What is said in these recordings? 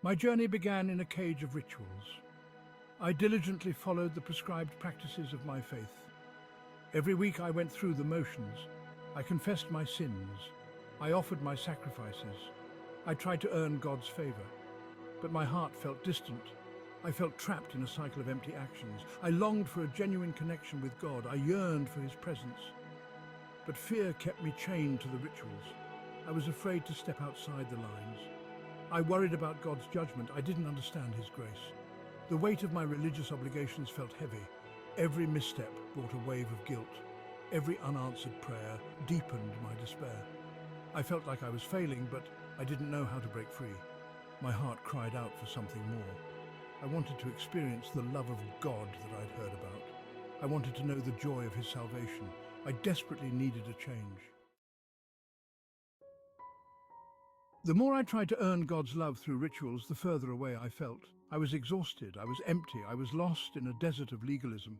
My journey began in a cage of rituals. I diligently followed the prescribed practices of my faith. Every week I went through the motions. I confessed my sins. I offered my sacrifices. I tried to earn God's favor. But my heart felt distant. I felt trapped in a cycle of empty actions. I longed for a genuine connection with God. I yearned for His presence. But fear kept me chained to the rituals. I was afraid to step outside the lines. I worried about God's judgment. I didn't understand His grace. The weight of my religious obligations felt heavy. Every misstep brought a wave of guilt. Every unanswered prayer deepened my despair. I felt like I was failing, but I didn't know how to break free. My heart cried out for something more. I wanted to experience the love of God that I'd heard about. I wanted to know the joy of His salvation. I desperately needed a change. The more I tried to earn God's love through rituals, the further away I felt. I was exhausted, I was empty, I was lost in a desert of legalism.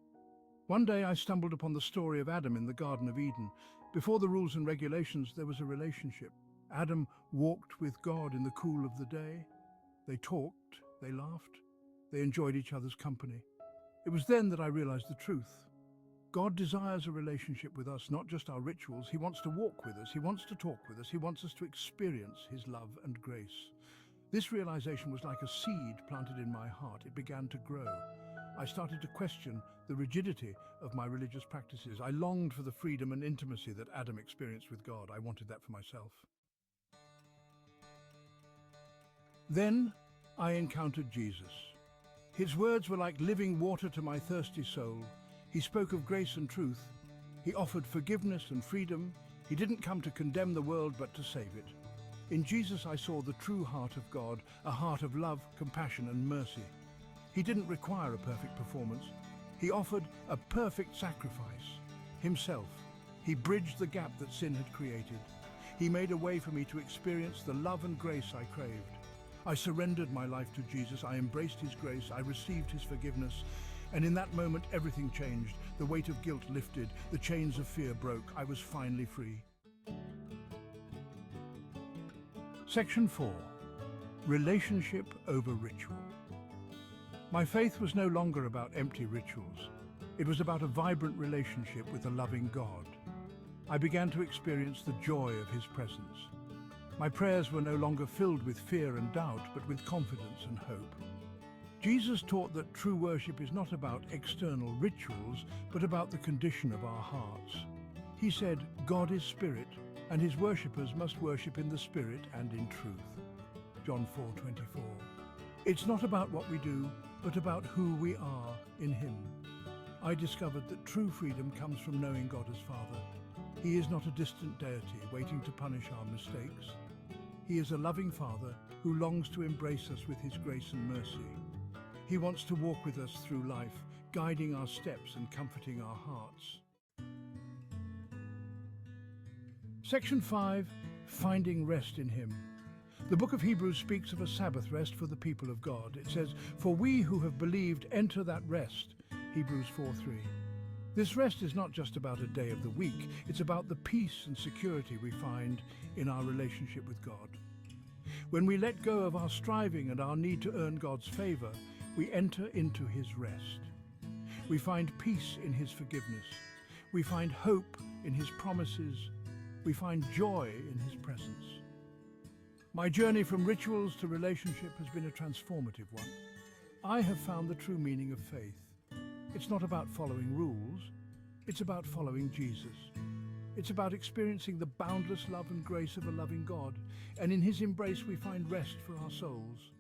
One day I stumbled upon the story of Adam in the Garden of Eden. Before the rules and regulations, there was a relationship. Adam walked with God in the cool of the day. They talked, they laughed, they enjoyed each other's company. It was then that I realized the truth. God desires a relationship with us, not just our rituals. He wants to walk with us, He wants to talk with us, He wants us to experience His love and grace. This realization was like a seed planted in my heart. It began to grow. I started to question the rigidity of my religious practices. I longed for the freedom and intimacy that Adam experienced with God. I wanted that for myself. Then I encountered Jesus. His words were like living water to my thirsty soul. He spoke of grace and truth. He offered forgiveness and freedom. He didn't come to condemn the world, but to save it. In Jesus, I saw the true heart of God, a heart of love, compassion, and mercy. He didn't require a perfect performance. He offered a perfect sacrifice, Himself. He bridged the gap that sin had created. He made a way for me to experience the love and grace I craved. I surrendered my life to Jesus. I embraced His grace. I received His forgiveness. And in that moment, everything changed. The weight of guilt lifted. The chains of fear broke. I was finally free. Section 4. Relationship over ritual. My faith was no longer about empty rituals. It was about a vibrant relationship with a loving God. I began to experience the joy of His presence. My prayers were no longer filled with fear and doubt, but with confidence and hope. Jesus taught that true worship is not about external rituals, but about the condition of our hearts. He said, God is spirit, and His worshippers must worship in the spirit and in truth. John 4:24. It's not about what we do, but about who we are in Him. I discovered that true freedom comes from knowing God as Father. He is not a distant deity waiting to punish our mistakes. He is a loving Father who longs to embrace us with His grace and mercy. He wants to walk with us through life, guiding our steps and comforting our hearts. Section 5. Finding rest in Him. The book of Hebrews speaks of a Sabbath rest for the people of God. It says, "For we who have believed enter that rest." Hebrews 4:3. This rest is not just about a day of the week. It's about the peace and security we find in our relationship with God. When we let go of our striving and our need to earn God's favor, we enter into His rest. We find peace in His forgiveness. We find hope in His promises. We find joy in His presence. My journey from rituals to relationship has been a transformative one. I have found the true meaning of faith. It's not about following rules. It's about following Jesus. It's about experiencing the boundless love and grace of a loving God. And in His embrace we find rest for our souls.